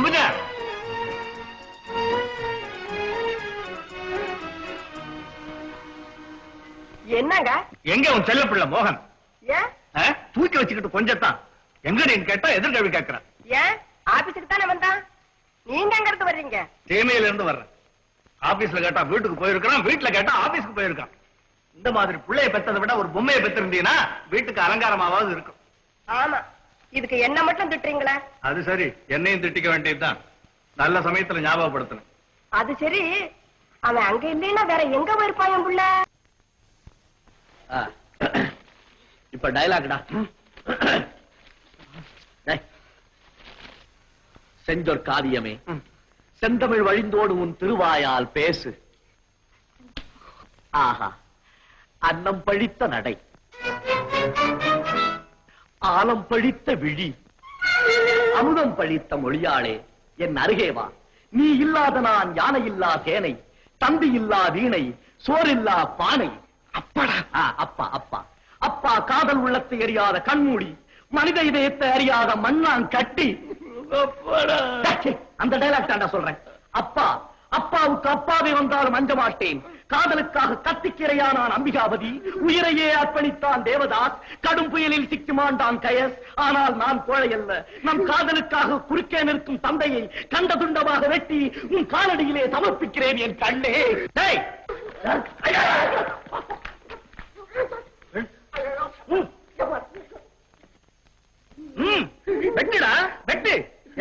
விடுங்க. என்னங்க? எங்க உன் செல்ல பிள்ளை மோகன்? ஏன் தூக்கி வச்சுக்கிட்டு கொஞ்சத்தான் எங்க நீங்க கேட்டா எதிர்கேள்வி கேட்கிறேன். ஏன் ஆபீஸுக்கு தானே வந்தான்? நீங்க எங்க இருந்து வர்றீங்க? தேமையில இருந்து வர்றேன். ஆபீஸ்ல கேட்டா வீட்டுக்கு போயிருக்கான், வீட்டுல கேட்டா ஆபீஸ்க்கு போயிருக்கான். இந்த மாதிரி பிள்ளைய பெற்றதை விட ஒரு பொம்மையை பெற்றிருந்தீங்கன்னா வீட்டுக்கு அலங்காரமாவது இருக்கும். ஆமா, இதுக்கு என்ன மட்டும் திட்டுறீங்களா? அது சரி, என்னையும் திட்டிக்க வேண்டியதுதான். நல்ல சமயத்துல ஞாபகப்படுத்தணும். அது சரி, அவன் அங்க இல்லைன்னா வேற எங்க போயிருப்பான் என் புள்ள? இப்ப டயலாக்டா. செஞ்சொர் காவியமே, செந்தமிழ் வழிந்தோடு உன் திருவாயால் பேசு. ஆஹா, அன்னம் பழித்த நடை, ஆலம் பழித்த விழி, அமுதம் பழித்த மொழியாளே, என் அருகே வா. நீ இல்லாத நான் யானை இல்லா சேனை, தம்பி இல்லா வீணை, சோறில்லா பானை. அப்படா, அப்பா அப்பா அப்பா, காதல் உள்ளத்தை அறியாத கண்மூடி, மனித இதயத்தை அறியாத மண்ணான் கட்டி. அந்த டைலாக் தாண்டா சொல்றேன். அப்பா, அப்பாவுக்கு அப்பாவே வந்தாலும் அஞ்ச மாட்டேன். காதலுக்காக கத்திக்கிரையானான் அம்பிகாபதி, உயிரையே அர்ப்பணித்தான் தேவதாஸ், கடும் புயலில் சிக்கி மாண்டான் கயஸ். ஆனால் நான் கோழை அல்ல. நம் காதலுக்காக குறுக்கே நிற்கும் தந்தையை கண்ட துண்டமாக வெட்டி உன் காலடியிலே சமர்ப்பிக்கிறேன் என் கண்ணே. வெட்டுடா, வெட்டு.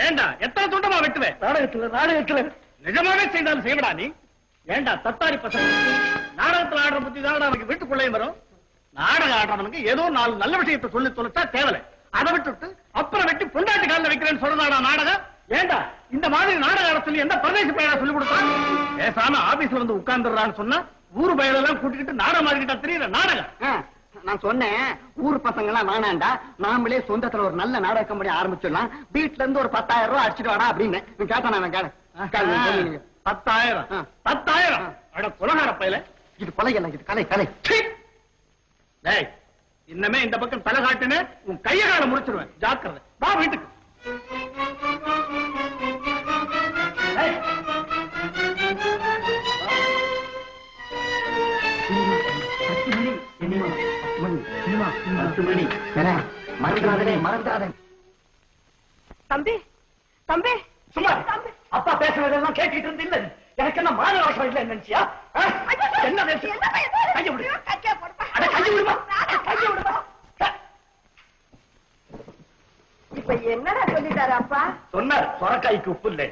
ஏண்டா எத்தனை துண்டமா வெட்டுவேன்? நாடகத்துல நிஜமாவே செய்தாலும் செய்வடா நீ. ஏண்டா தத்தாரி பசங்க, நாடகத்துல ஆடுற புத்தி தான் அவனுக்கு வீட்டுக்குள்ளேயும் வரும். நாடகம் ஆடுறவனுக்கு ஏதோ 4 நல்ல விஷயத்தை சொல்லி தொலைச்சா தேவலை. அதை விட்டுட்டு அப்புறம் வெட்டி பொண்டாட்டி காலில் வைக்கிறேன்னு சொல்றதாடா நாடகம். ஏண்டா இந்த மாதிரி நாடகம் சொல்லி எந்த பிரதேச பையனா சொல்லி கொடுத்தான்? பேசாம ஆபீஸ்ல வந்து உட்கார்ந்துடுறான்னு சொன்னா ஊரு பயிரெல்லாம் கூட்டிக்கிட்டு நாடகம் மாதிரிக்கிட்டா தெரியல நாடகம். நான் சொன்னேன், ஊர் பசங்க எல்லாம் வேணாண்டா, நாமளே சொந்தத்துல ஒரு நல்ல நாடக கம்பெனி ஆரம்பிச்சிடலாம், வீட்டுல இருந்து ஒரு 10,000 ரூபாய் அடிச்சுட்டு வாடா அப்படின்னு கேட்டான். கேளு, 10,000 10,000 அட குலகார பையல. இது கொலை அல்ல, இது கலை கலை. டேய், இன்னமே இந்த பக்கம் தலை காட்டுன்னு உன் கைய கால முடிச்சிருவேன். ஜாக்கிரதை, வா வீட்டுக்கு. தம்பி, தம்பி, சும்மா அப்பா பேசுறதெல்லாம் கேட்டுட்டு இருந்து இல்ல. எனக்கு என்ன மான ரோஷம் இல்ல நினைச்சியா? என்ன பேசு? கைய விடு. அட கைய விடுமா, கைய விடுமா. இப்ப என்னடா சொல்லிட்டாரு அப்பா? சொன்னார், சொரக்காய்க்கு உப்பு இல்லை.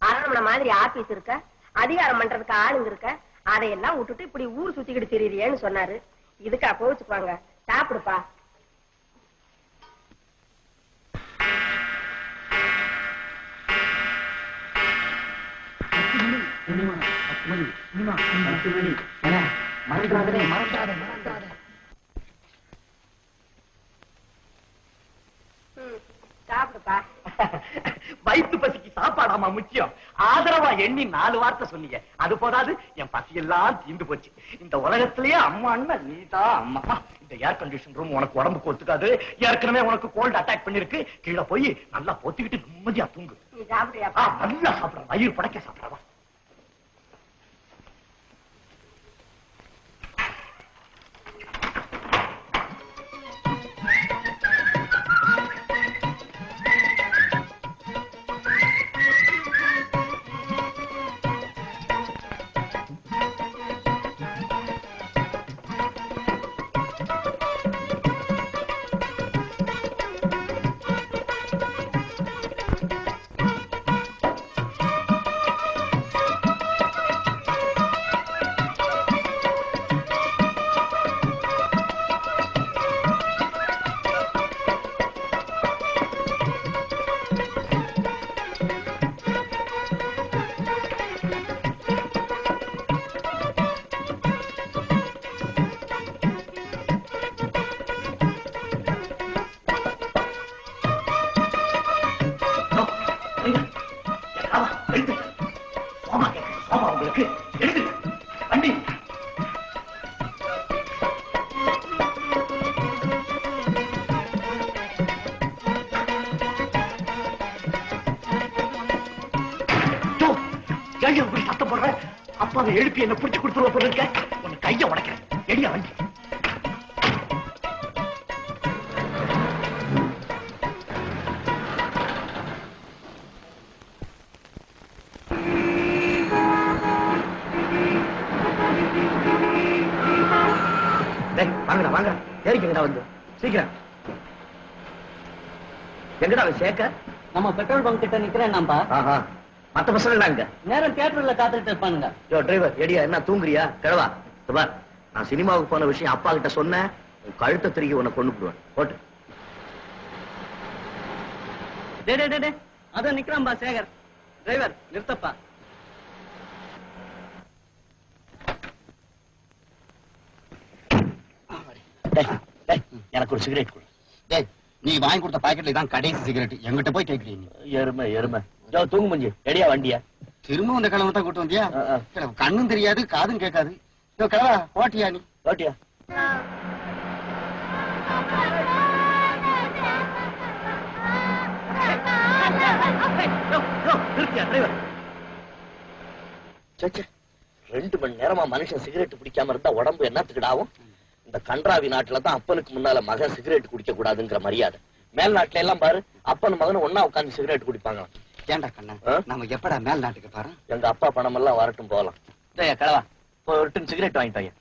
அரண்மனை மாதிரி ஆபீஸ் இருக்க, அதிகாரம் பண்றதுக்கு ஆளுங்க இருக்க, அதையெல்லாம் விட்டுட்டு இப்படி ஊர் சுத்திக்கிட்டு திரியறியேன்னு சொன்னாரு. இதுக்கா கோவிச்சுக்குவாங்க? சாப்பிடுப்பா. சாப்பிடுப்பா. வயிற்று பசிக்கு சாப்பாடாமா முக்கியம். ஆதரவா எண்ணி 4 வார்த்தை சொன்னீங்க, அது போதாது. என் பசி எல்லாம் தீர்ந்து போச்சு. இந்த உலகத்திலேயே அம்மான்னா நீதான் அம்மா. இந்த ஏர் கண்டிஷன் ரூம் உனக்கு உடம்புக்கு ஒத்துக்காது. ஏற்கனவே உனக்கு கோல்டு அட்டாக் பண்ணிருக்கு. கீழே போய் நல்லா பொத்திக்கிட்டு நிம்மதியா தூங்கு. நீ சாப்பிடுறியா? நல்லா சாப்பிடுற, வயிறு படைக்க சாப்பிடவா. ஏன் இப்படி சத்தம் போடுற? அப்பா அதை எழுப்பி என்ன பிடிச்சு கொடுத்துருவ போல இருக்க. உன்னை கைய உடைக்கிறேன். எடியா வண்டி. வாங்கடா வாங்க. ஏறிக்கங்கடா வந்து சீக்கிரம். எங்கடா சேகர்? நம்ம பெட்ரோல் பங்க் கிட்ட நிக்கிறேன் நம்பா. மத்த பசங்க அங்க நேரம் தியேட்டர்ல காத்துட்டு இருப்பானுங்க. யோ டிரைவர், எடியா என்ன தூங்குறியா? கிழவா பார், நான் சினிமாவுக்கு போன விஷயம் அப்பா கிட்ட சொன்னேன். உன் கழுத்தை திருக்கி உன்னை கொண்டு போடுவேன். போட்டு அத நிக்கிறான்பா சேகர். டிரைவர் நிறுத்தப்பா. எனக்கு ஒரு சிகரெட் கொடு. நீ வாங்கி கொடுத்த பாக்கெட்ல இதான் கடைசி சிகரெட். எங்கிட்ட போய் கேட்கிறீங்க? எருமை எருமை. தூங்கு மஞ்சி. எடியா வண்டியா? திரும்ப இந்த கிழமை தான் கூட்டு வந்தியா? கண்ணும் தெரியாது காதும் கேட்காது. கிழவா ஓட்டியா நீ? ஓட்டியா? ரெண்டு மணி நேரமா மனுஷன் சிகரெட் பிடிக்காம இருந்தா உடம்பு என்னத்துக்கிடாவும்? இந்த கன்றாவி நாட்டுல தான் அப்பனுக்கு முன்னால மகன் சிகரெட் குடிக்க கூடாதுங்கிற மரியாதை. மேல் நாட்டுல எல்லாம் பாரு, அப்பன் மகன் ஒன்னா உட்காந்து சிகரெட் குடிப்பாங்க. ஏண்டா கண்ணா, நம்ம எப்படா மேல் நாட்டுக்கு பாரு? எங்க அப்பா பணம் எல்லாம் வரட்டும் போகலாம். கிழவா ஒரு டன் சிகரெட் வாங்கிட்டாங்க.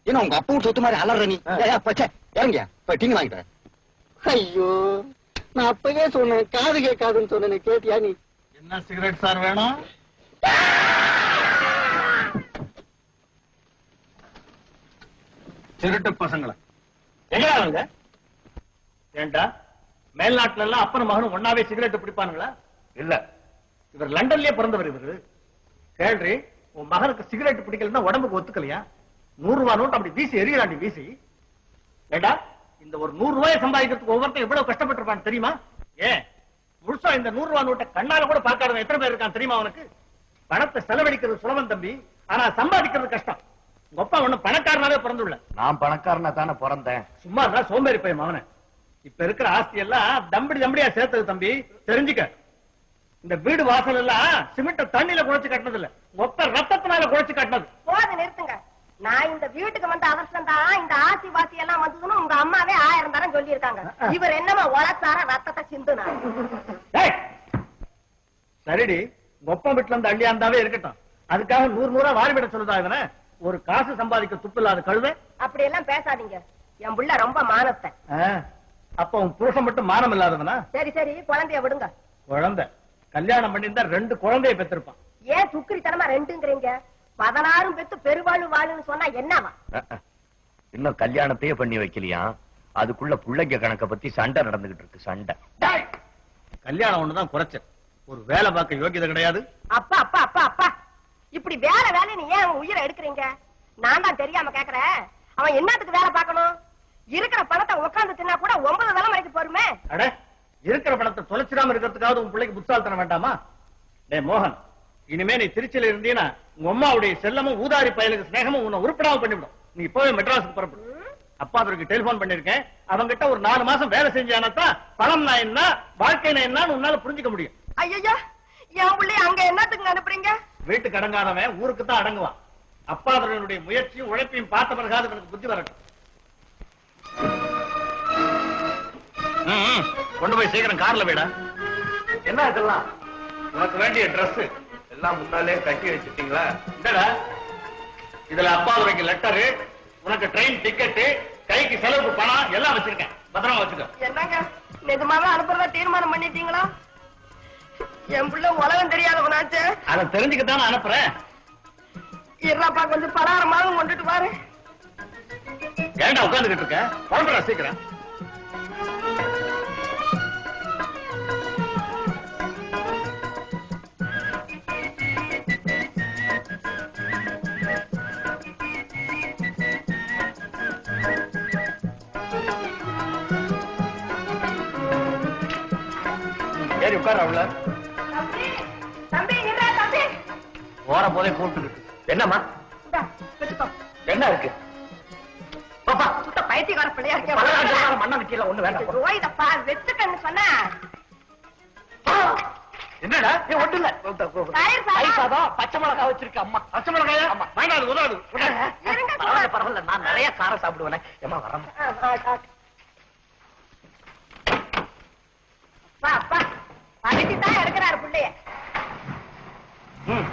ஏன்னா உங்க அப்பாவும் சொத்து மாதிரி அலற நீ. இறங்கியா போய் டீங்க வாங்கிட்ட. ஐயோ, நான் அப்பவே சொன்னேன் காது கேட்காதுன்னு சொன்னேன். கேட்டியா நீ? என்ன சிகரெட் சார் வேணும்? திருட்டு பசங்களா எங்க? ஏண்டா மேல்நாட்டுல எல்லாம் அப்பன் மகனும் ஒன்னாவே சிகரெட் பிடிப்பானுங்களா? இல்ல, இவர் லண்டன்லயே பிறந்தவர். இவரு கேள்றி, உன் மகனுக்கு சிகரெட் பிடிக்கலன்னா உடம்புக்கு ஒத்துக்கலையா? 100 ரூபாய் நோட்டு அப்படி வீசி எரியலாண்டி வீசி. ஏண்டா இந்த ஒரு 100 ரூபாயை சம்பாதிக்கிறதுக்கு ஒவ்வொருத்தரும் எவ்வளவு கஷ்டப்பட்டிருப்பான்னு தெரியுமா? ஏன் முழுசா இந்த 100 ரூபாய் நோட்டை கண்ணால கூட பார்க்காதவன் எத்தனை பேர் இருக்கான் தெரியுமா உனக்கு? பணத்தை செலவழிக்கிறது சுலபம் தம்பி, ஆனா சம்பாதிக்கிறது கஷ்டம். உங்க அப்பா ஒண்ணு பணக்காரனாவே பிறந்துள்ள. நான் பணக்காரனா தானே பிறந்தேன். சும்மா தான் சோம்பேறி பையன் மகன. இப்ப இருக்கிற ஆஸ்தி எல்லாம் தம்படியா சேர்த்தது தம்பி, தெரிஞ்சுக்க. இந்த வீடு வாசல் எல்லாம் சிமெண்ட தண்ணியில குழைச்சு கட்டினது இல்ல, மொத்த ரத்தத்தினால குழைச்சு கட்டினது. போது நிறுத்துங்க. நான் இந்த வீட்டுக்கு வந்த அவசரம் தான் இந்த ஆசி வாசி எல்லாம் வந்ததுன்னு உங்க அம்மாவே 1000 தரம் சொல்லி இருக்காங்க. இவர் என்னமா உழைச்சார ரத்தத்தை சிந்துனாரு. சரிடி, ஒப்பம் வீட்டுல இருந்து அள்ளியாந்தாவே இருக்கட்டும், அதுக்காக 100 வாரி விட சொல்லுதா இவன? ஒரு காசு சம்பாதிக்க துப்பு இல்லாத கழுதை. அப்படி எல்லாம் பேசாதீங்க. என் புள்ள ரொம்ப மானத்தை. அப்ப உன் புருஷன் மட்டும் மானம் இல்லாதவனா? சரி சரி, குழந்தைய விடுங்க. குழந்தை கல்யாணம் பண்ணிருந்தா 2 குழந்தைய பெற்றிருப்பான். ஏன் துக்கிரித்தனமா 2ங்கிறீங்க? 16 பெத்து பெருவாழ் வாழுன்னு சொன்னா என்னவா? இன்னும் கல்யாணத்தையே பண்ணி வைக்கலையா? அதுக்குள்ள புள்ளைங்க கணக்க பத்தி சண்டை நடந்துகிட்டு இருக்கு. சண்டை. கல்யாணம் ஒண்ணுதான் குறைச்ச, ஒரு வேலை பார்க்க யோகியதை கிடையாது. அப்பா அப்பா அப்பா அப்பா, இப்படி வேலை வேலைன்னு ஏன் அவன் உயிரை எடுக்கிறீங்க? நான் தான் தெரியாம கேக்குறேன். அவன் என்னத்துக்கு வேலை பார்க்கணும்? இருக்கிற பணத்தை உட்கார்ந்து தின்னா கூட 9 தலைமுறைக்கு போருமே. அட, இருக்கிற பணத்தை தொலைச்சிடாம இருக்கிறதுக்காவது உன் பிள்ளைக்கு புத்தால் வேண்டாமா? டே மோகன், இனிமே நீ திருச்சியில இருந்தீனா உங்க அம்மாவுடைய செல்லமும் ஊதாரி பயலுக்கு ஸ்நேகமும் உன்னை உருப்படாம பண்ணிவிடும். நீ இப்பவே மெட்ராஸுக்கு புறப்படு. அப்பா அதற்கு டெலிபோன் பண்ணிருக்கேன். அவங்கிட்ட ஒரு 4 மாசம் வேலை செஞ்சானத்தான் பணம்னா என்ன, வாழ்க்கைனா என்னன்னு உன்னால புரிஞ்சுக்க முடியும். ஐயா, என் பிள்ளை அங்க என்னத்துக்கு அனுப்புறீங்க? வீட்டுக்கு அடங்காதவன் ஊருக்கு தான் அடங்குவான். அப்பா அவர்களுடைய முயற்சியும் உழைப்பையும் பார்த்த பிறகாது எனக்கு புத்தி வரட்டும். கொண்டு போய் சீக்கிரம் கார்ல விட. என்ன இதெல்லாம்? உனக்கு வேண்டிய டிரஸ் எல்லாம் முன்னாலே கட்டி வச்சிட்டீங்களா? இல்லடா, இதுல அப்பாவுக்கு லெட்டரு, உனக்கு ட்ரெயின் டிக்கெட்டு, கைக்கு செலவுக்கு பணம் எல்லாம் வச்சிருக்கேன். பத்திரமா வச்சுக்க. என்னங்க நிஜமாவே அனுப்புறதா தீர்மானம் பண்ணிட்டீங்களா? என் புள்ள உலகம் தெரியாதவனாச்சு. அதை தெரிஞ்சுக்கத்தானே அனுப்புறேன். இருப்பா, கொஞ்சம் பலகாரமாவும் கொண்டுட்டு பாரு. ஏன்டா உட்கார்ந்துகிட்டு இருக்க? குழம்புறா சீக்கிரம். ஏறி உட்கார. உள்ள தம்பி இருடா தம்பி. போற போதே கூப்பிட்டு. என்னம்மா? இந்தா, வச்சுக்கோ. என்ன இருக்கு? பாப்பா, சுத்த பைத்தியக்கார பிள்ளையா பலகாரம் இருக்கேன் மண்ண வைக்கல ஒண்ணு வேண்டாம். இதப்பா வெச்சுக்கன்னு சொன்னா என்னடா நீ ஒண்ணு இல்ல. தயிர் சாதம். தயிர் சாதம், பச்சை மிளகாய் வச்சிருக்க அம்மா. பச்சை மிளகாயா ஆமா. வேண்டாம் உதாது இருங்க பரவாயில்ல பரவாயில்ல, நான் நிறைய காரம் சாப்பிடுவேனே. ஏமா வரேன். அப்பா அப்பா அதுக்குதான் எடுக்கிறாரு பிள்ளைய ம்